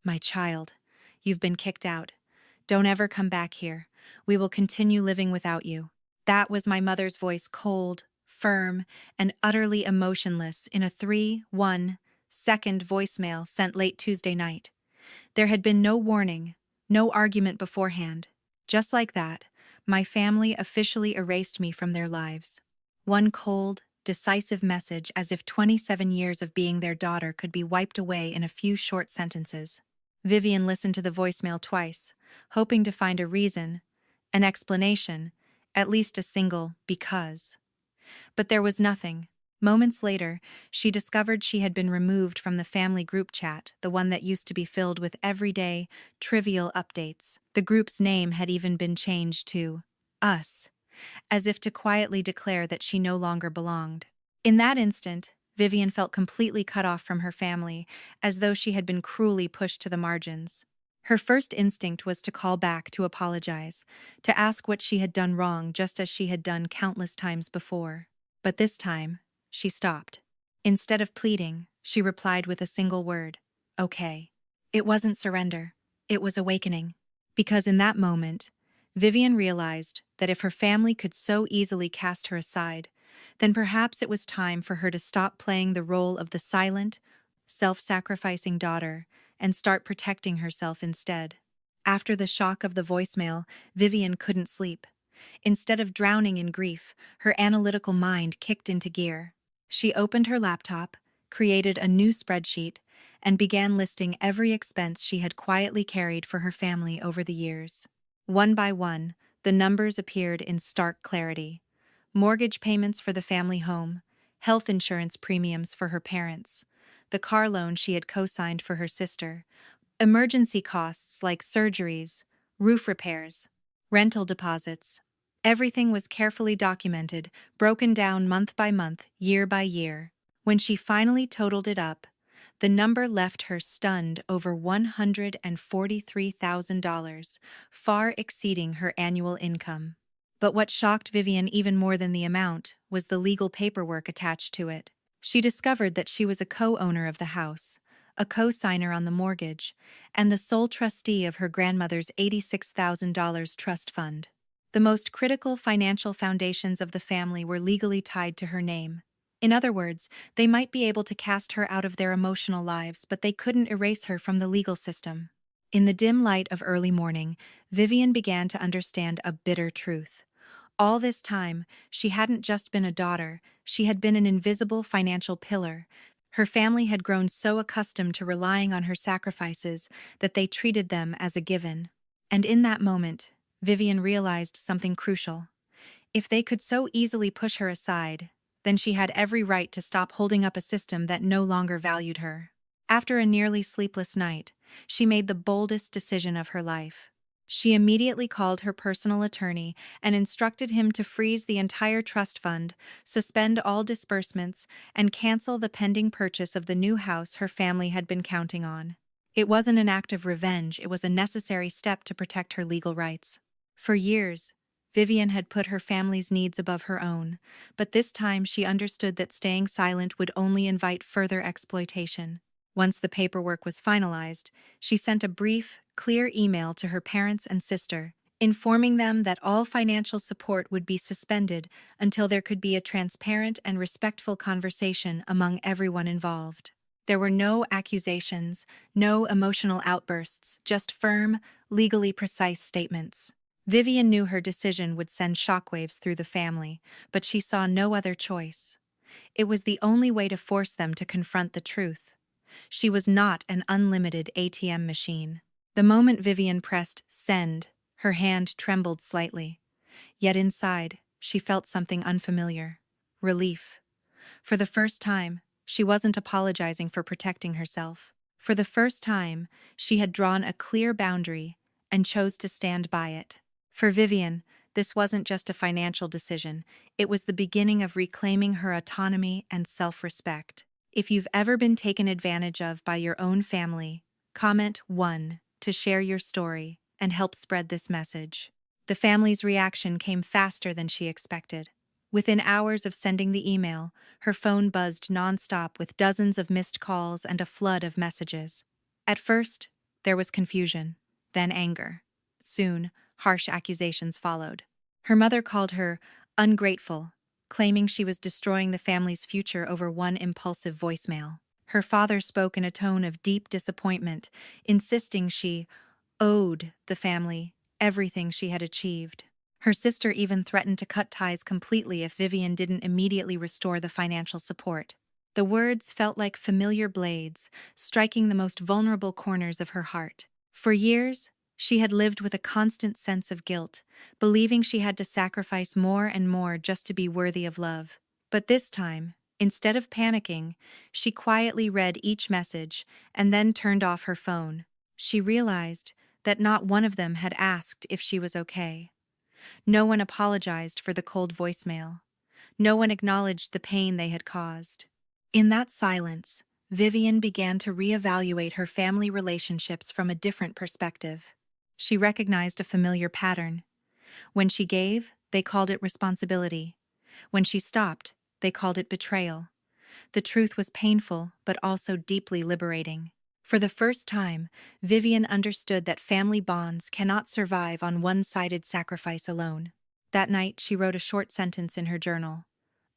My child, you've been kicked out. Don't ever come back here. We will continue living without you. That was my mother's voice, cold, firm, and utterly emotionless in a 3-1-second voicemail sent late Tuesday night. There had been no warning, no argument beforehand. Just like that, my family officially erased me from their lives. One cold, decisive message, as if 27 years of being their daughter could be wiped away in a few short sentences. Vivian listened to the voicemail twice, hoping to find a reason, an explanation, at least a single because. But there was nothing. Moments later, she discovered she had been removed from the family group chat, the one that used to be filled with everyday, trivial updates. The group's name had even been changed to Us, as if to quietly declare that she no longer belonged. In that instant, Vivian felt completely cut off from her family, as though she had been cruelly pushed to the margins. Her first instinct was to call back to apologize, to ask what she had done wrong, just as she had done countless times before. But this time, she stopped. Instead of pleading, she replied with a single word: okay. It wasn't surrender, it was awakening. Because in that moment, Vivian realized that if her family could so easily cast her aside, then perhaps it was time for her to stop playing the role of the silent, self-sacrificing daughter and start protecting herself instead. After the shock of the voicemail, Vivian couldn't sleep. Instead of drowning in grief, her analytical mind kicked into gear. She opened her laptop, created a new spreadsheet, and began listing every expense she had quietly carried for her family over the years. One by one, the numbers appeared in stark clarity. Mortgage payments for the family home, health insurance premiums for her parents, the car loan she had co-signed for her sister, emergency costs like surgeries, roof repairs, rental deposits. Everything was carefully documented, broken down month by month, year by year. When she finally totaled it up, the number left her stunned over $143,000, far exceeding her annual income. But what shocked Vivian even more than the amount was the legal paperwork attached to it. She discovered that she was a co-owner of the house, a co-signer on the mortgage, and the sole trustee of her grandmother's $86,000 trust fund. The most critical financial foundations of the family were legally tied to her name. In other words, they might be able to cast her out of their emotional lives, but they couldn't erase her from the legal system. In the dim light of early morning, Vivian began to understand a bitter truth. All this time, she hadn't just been a daughter, she had been an invisible financial pillar. Her family had grown so accustomed to relying on her sacrifices that they treated them as a given. And in that moment, Vivian realized something crucial. If they could so easily push her aside, then she had every right to stop holding up a system that no longer valued her. After a nearly sleepless night, she made the boldest decision of her life. She immediately called her personal attorney and instructed him to freeze the entire trust fund, suspend all disbursements, and cancel the pending purchase of the new house her family had been counting on. It wasn't an act of revenge, it was a necessary step to protect her legal rights. For years, Vivian had put her family's needs above her own, but this time she understood that staying silent would only invite further exploitation. Once the paperwork was finalized, she sent a brief, clear email to her parents and sister, informing them that all financial support would be suspended until there could be a transparent and respectful conversation among everyone involved. There were no accusations, no emotional outbursts, just firm, legally precise statements. Vivian knew her decision would send shockwaves through the family, but she saw no other choice. It was the only way to force them to confront the truth. She was not an unlimited ATM machine. The moment Vivian pressed send, her hand trembled slightly. Yet inside, she felt something unfamiliar: relief. For the first time, she wasn't apologizing for protecting herself. For the first time, she had drawn a clear boundary and chose to stand by it. For Vivian, this wasn't just a financial decision, it was the beginning of reclaiming her autonomy and self-respect. If you've ever been taken advantage of by your own family, comment 1 to share your story and help spread this message. The family's reaction came faster than she expected. Within hours of sending the email, her phone buzzed nonstop with dozens of missed calls and a flood of messages. At first, There was confusion, then anger. Soon, harsh accusations followed. Her mother called her ungrateful, claiming she was destroying the family's future over one impulsive voicemail. Her father spoke in a tone of deep disappointment, insisting she owed the family everything she had achieved. Her sister even threatened to cut ties completely if Vivian didn't immediately restore the financial support. The words felt like familiar blades, striking the most vulnerable corners of her heart. For years, she had lived with a constant sense of guilt, believing she had to sacrifice more and more just to be worthy of love. But this time, instead of panicking, she quietly read each message and then turned off her phone. She realized that not one of them had asked if she was okay. No one apologized for the cold voicemail. No one acknowledged the pain they had caused. In that silence, Vivian began to reevaluate her family relationships from a different perspective. She recognized a familiar pattern. When she gave, they called it responsibility. When she stopped, they called it betrayal. The truth was painful, but also deeply liberating. For the first time, Vivian understood that family bonds cannot survive on one-sided sacrifice alone. That night, she wrote a short sentence in her journal.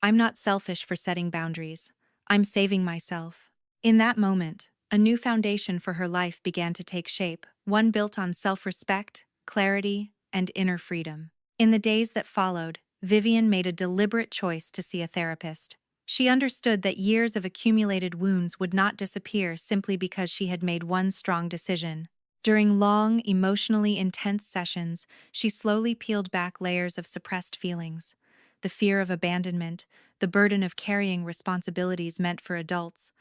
"I'm not selfish for setting boundaries. I'm saving myself." In that moment, a new foundation for her life began to take shape, one built on self-respect, clarity, and inner freedom. In the days that followed, Vivian made a deliberate choice to see a therapist. She understood that years of accumulated wounds would not disappear simply because she had made one strong decision. During long, emotionally intense sessions, she slowly peeled back layers of suppressed feelings. The fear of abandonment, the burden of carrying responsibilities meant for adults,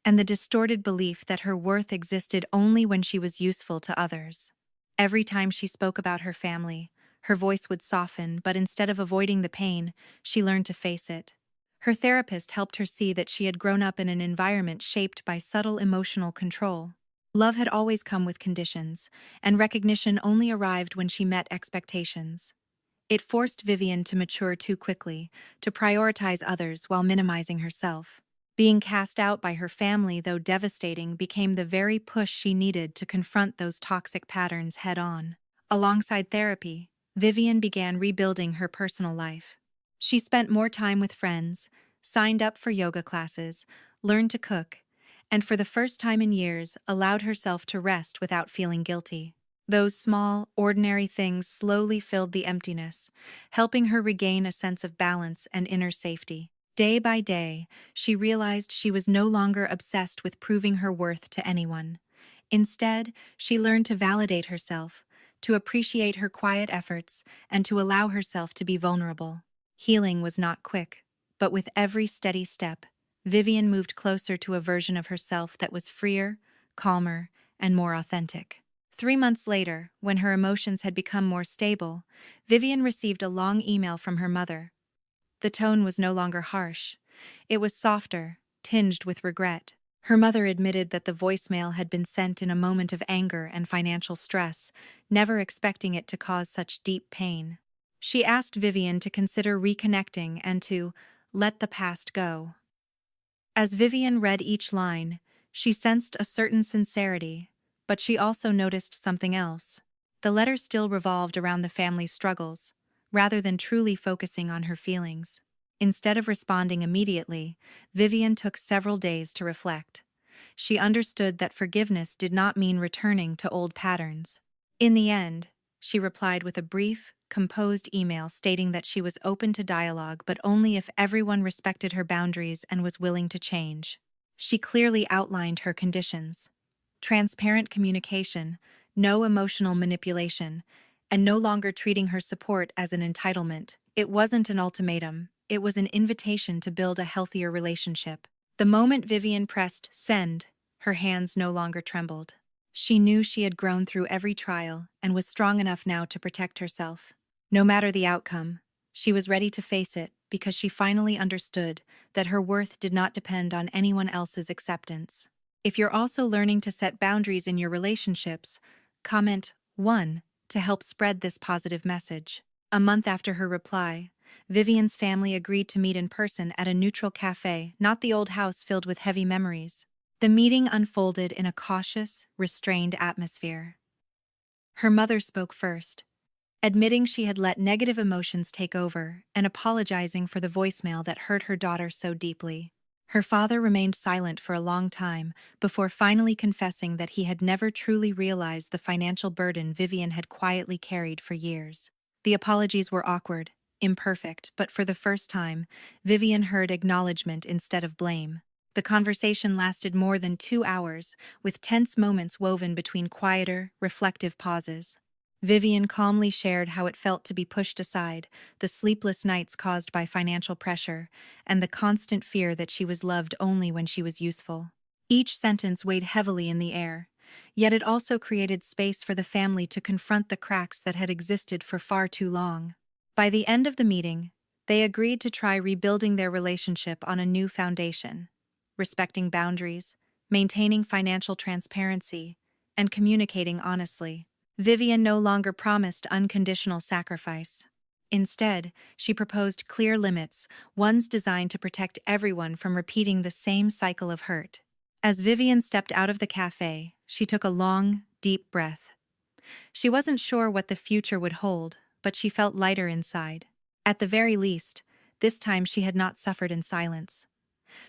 and the distorted belief that her worth existed only when she was useful to others. Every time she spoke about her family, her voice would soften, but instead of avoiding the pain, she learned to face it. Her therapist helped her see that she had grown up in an environment shaped by subtle emotional control. Love had always come with conditions, and recognition only arrived when she met expectations. It forced Vivian to mature too quickly, to prioritize others while minimizing herself. Being cast out by her family, though devastating, became the very push she needed to confront those toxic patterns head-on. Alongside therapy, Vivian began rebuilding her personal life. She spent more time with friends, signed up for yoga classes, learned to cook, and for the first time in years, allowed herself to rest without feeling guilty. Those small, ordinary things slowly filled the emptiness, helping her regain a sense of balance and inner safety. Day by day, she realized she was no longer obsessed with proving her worth to anyone. Instead, she learned to validate herself, to appreciate her quiet efforts, and to allow herself to be vulnerable. Healing was not quick, but with every steady step, Vivian moved closer to a version of herself that was freer, calmer, and more authentic. 3 months later, when her emotions had become more stable, Vivian received a long email from her mother. The tone was no longer harsh. It was softer, tinged with regret. Her mother admitted that the voicemail had been sent in a moment of anger and financial stress, never expecting it to cause such deep pain. She asked Vivian to consider reconnecting and to let the past go. As Vivian read each line, she sensed a certain sincerity, but she also noticed something else. The letter still revolved around the family's struggles, rather than truly focusing on her feelings. Instead of responding immediately, Vivian took several days to reflect. She understood that forgiveness did not mean returning to old patterns. In the end, she replied with a brief, composed email stating that she was open to dialogue but only if everyone respected her boundaries and was willing to change. She clearly outlined her conditions: transparent communication, no emotional manipulation, and no longer treating her support as an entitlement. It wasn't an ultimatum, it was an invitation to build a healthier relationship. The moment Vivian pressed send, her hands no longer trembled. She knew she had grown through every trial and was strong enough now to protect herself. No matter the outcome, she was ready to face it because she finally understood that her worth did not depend on anyone else's acceptance. If you're also learning to set boundaries in your relationships, comment 1 to help spread this positive message. A month after her reply, Vivian's family agreed to meet in person at a neutral cafe, not the old house filled with heavy memories. The meeting unfolded in a cautious, restrained atmosphere. Her mother spoke first, admitting she had let negative emotions take over and apologizing for the voicemail that hurt her daughter so deeply. Her father remained silent for a long time before finally confessing that he had never truly realized the financial burden Vivian had quietly carried for years. The apologies were awkward, imperfect, but for the first time, Vivian heard acknowledgement instead of blame. The conversation lasted more than 2 hours, with tense moments woven between quieter, reflective pauses. Vivian calmly shared how it felt to be pushed aside, the sleepless nights caused by financial pressure, and the constant fear that she was loved only when she was useful. Each sentence weighed heavily in the air, yet it also created space for the family to confront the cracks that had existed for far too long. By the end of the meeting, they agreed to try rebuilding their relationship on a new foundation, respecting boundaries, maintaining financial transparency, and communicating honestly. Vivian no longer promised unconditional sacrifice. Instead, she proposed clear limits, ones designed to protect everyone from repeating the same cycle of hurt. As Vivian stepped out of the cafe, she took a long, deep breath. She wasn't sure what the future would hold, but she felt lighter inside. At the very least, this time she had not suffered in silence.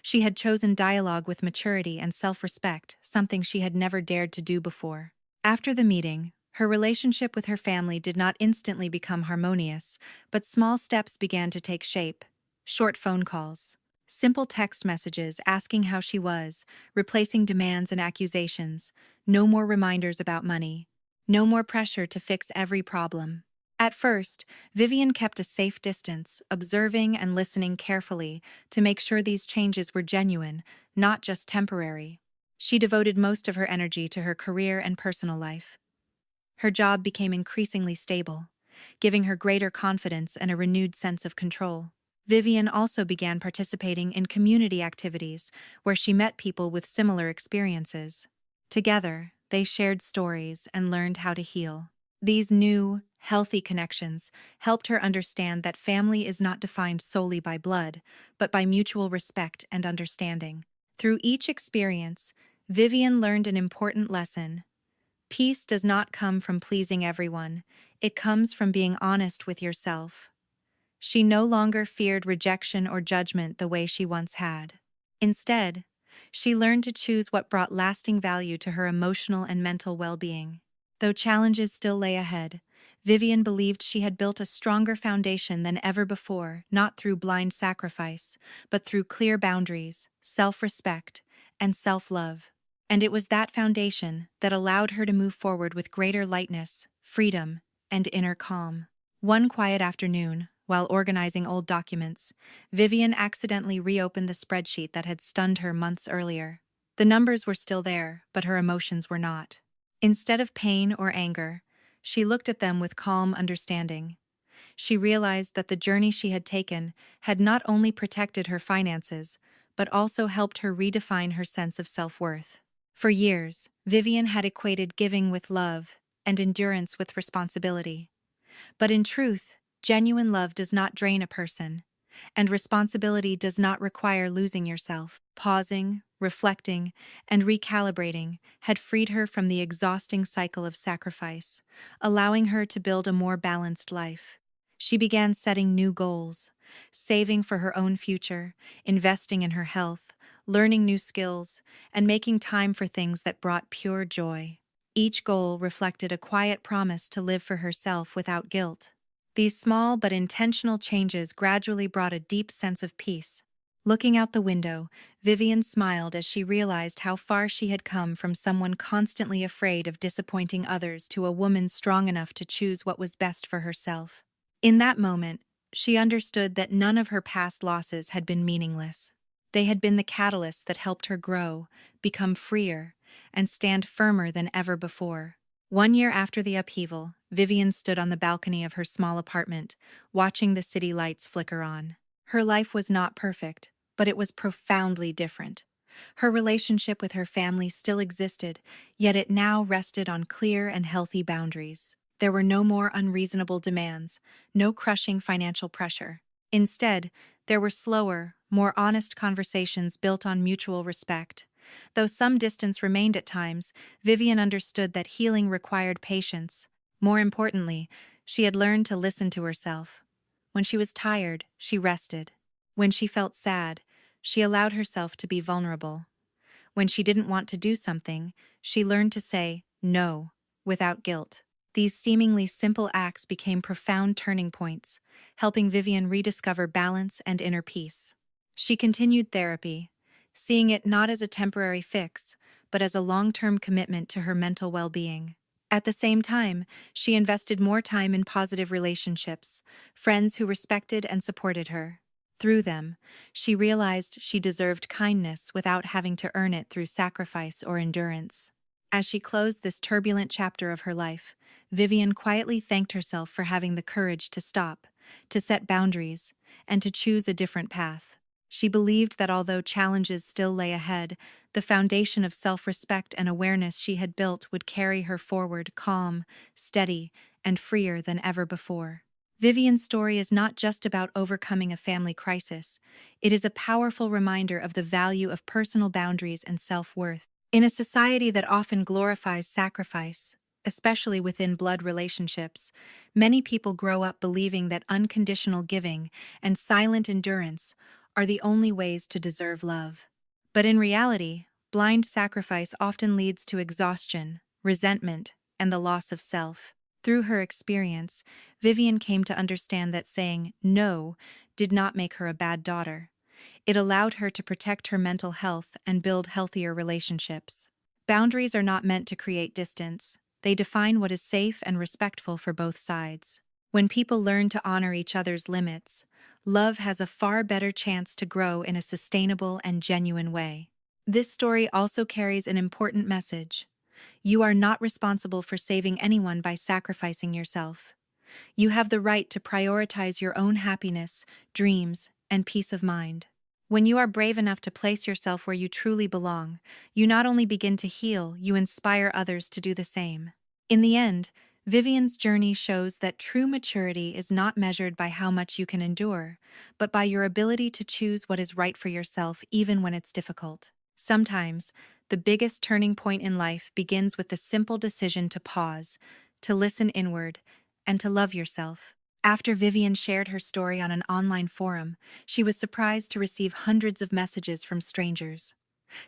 She had chosen dialogue with maturity and self-respect, something she had never dared to do before. After the meeting, her relationship with her family did not instantly become harmonious, but small steps began to take shape. Short phone calls, simple text messages asking how she was, replacing demands and accusations, no more reminders about money, no more pressure to fix every problem. At first, Vivian kept a safe distance, observing and listening carefully to make sure these changes were genuine, not just temporary. She devoted most of her energy to her career and personal life. Her job became increasingly stable, giving her greater confidence and a renewed sense of control. Vivian also began participating in community activities where she met people with similar experiences. Together, they shared stories and learned how to heal. These new, healthy connections helped her understand that family is not defined solely by blood, but by mutual respect and understanding. Through each experience, Vivian learned an important lesson. Peace does not come from pleasing everyone, it comes from being honest with yourself. She no longer feared rejection or judgment the way she once had. Instead, she learned to choose what brought lasting value to her emotional and mental well-being. Though challenges still lay ahead, Vivian believed she had built a stronger foundation than ever before, not through blind sacrifice, but through clear boundaries, self-respect, and self-love. And it was that foundation that allowed her to move forward with greater lightness, freedom, and inner calm. One quiet afternoon, while organizing old documents, Vivian accidentally reopened the spreadsheet that had stunned her months earlier. The numbers were still there, but her emotions were not. Instead of pain or anger, she looked at them with calm understanding. She realized that the journey she had taken had not only protected her finances, but also helped her redefine her sense of self-worth. For years, Vivian had equated giving with love and endurance with responsibility. But in truth, genuine love does not drain a person, and responsibility does not require losing yourself. Pausing, reflecting, and recalibrating had freed her from the exhausting cycle of sacrifice, allowing her to build a more balanced life. She began setting new goals, saving for her own future, investing in her health, learning new skills, and making time for things that brought pure joy. Each goal reflected a quiet promise to live for herself without guilt. These small but intentional changes gradually brought a deep sense of peace. Looking out the window, Vivian smiled as she realized how far she had come from someone constantly afraid of disappointing others to a woman strong enough to choose what was best for herself. In that moment, she understood that none of her past losses had been meaningless. They had been the catalyst that helped her grow, become freer, and stand firmer than ever before. 1 year after the upheaval, Vivian stood on the balcony of her small apartment, watching the city lights flicker on. Her life was not perfect, but it was profoundly different. Her relationship with her family still existed, yet it now rested on clear and healthy boundaries. There were no more unreasonable demands, no crushing financial pressure. Instead, there were slower, more honest conversations built on mutual respect, Though some distance remained at times, Vivian understood that healing required patience. More importantly, she had learned to listen to herself. When she was tired, she rested. When she felt sad, she allowed herself to be vulnerable. When she didn't want to do something, she learned to say no without guilt. These seemingly simple acts became profound turning points, helping Vivian rediscover balance and inner peace. She continued therapy, seeing it not as a temporary fix, but as a long-term commitment to her mental well-being. At the same time, she invested more time in positive relationships, friends who respected and supported her. Through them, she realized she deserved kindness without having to earn it through sacrifice or endurance. As she closed this turbulent chapter of her life, Vivian quietly thanked herself for having the courage to stop, to set boundaries, and to choose a different path. She believed that although challenges still lay ahead, the foundation of self-respect and awareness she had built would carry her forward calm, steady, and freer than ever before. Vivian's story is not just about overcoming a family crisis. It is a powerful reminder of the value of personal boundaries and self-worth. In a society that often glorifies sacrifice, especially within blood relationships, many people grow up believing that unconditional giving and silent endurance are the only ways to deserve love. But in reality, blind sacrifice often leads to exhaustion, resentment, and the loss of self. Through her experience, Vivian came to understand that saying no did not make her a bad daughter. It allowed her to protect her mental health and build healthier relationships. Boundaries are not meant to create distance. They define what is safe and respectful for both sides. When people learn to honor each other's limits, love has a far better chance to grow in a sustainable and genuine way. This story also carries an important message. You are not responsible for saving anyone by sacrificing yourself. You have the right to prioritize your own happiness, dreams, and peace of mind. When you are brave enough to place yourself where you truly belong, you not only begin to heal, you inspire others to do the same. In the end, Vivian's journey shows that true maturity is not measured by how much you can endure, but by your ability to choose what is right for yourself even when it's difficult. Sometimes, the biggest turning point in life begins with the simple decision to pause, to listen inward, and to love yourself. After Vivian shared her story on an online forum, she was surprised to receive hundreds of messages from strangers.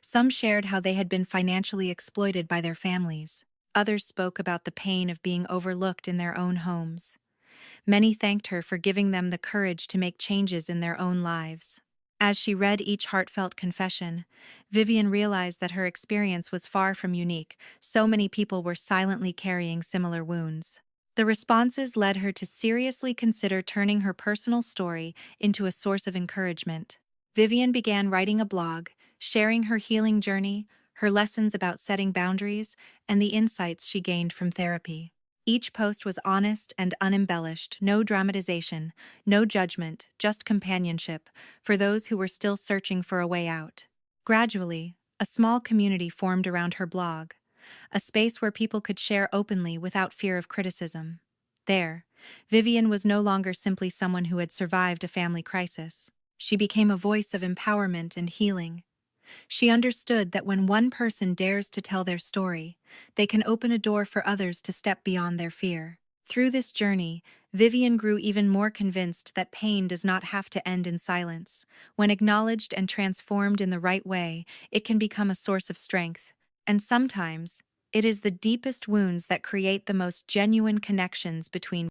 Some shared how they had been financially exploited by their families. Others spoke about the pain of being overlooked in their own homes. Many thanked her for giving them the courage to make changes in their own lives. As she read each heartfelt confession, Vivian realized that her experience was far from unique. So many people were silently carrying similar wounds. The responses led her to seriously consider turning her personal story into a source of encouragement. Vivian began writing a blog, sharing her healing journey, her lessons about setting boundaries, and the insights she gained from therapy. Each post was honest and unembellished, no dramatization, no judgment, just companionship for those who were still searching for a way out. Gradually, a small community formed around her blog, a space where people could share openly without fear of criticism. There, Vivian was no longer simply someone who had survived a family crisis. She became a voice of empowerment and healing. She understood that when one person dares to tell their story, they can open a door for others to step beyond their fear. Through this journey, Vivian grew even more convinced that pain does not have to end in silence. When acknowledged and transformed in the right way, it can become a source of strength. And sometimes, it is the deepest wounds that create the most genuine connections between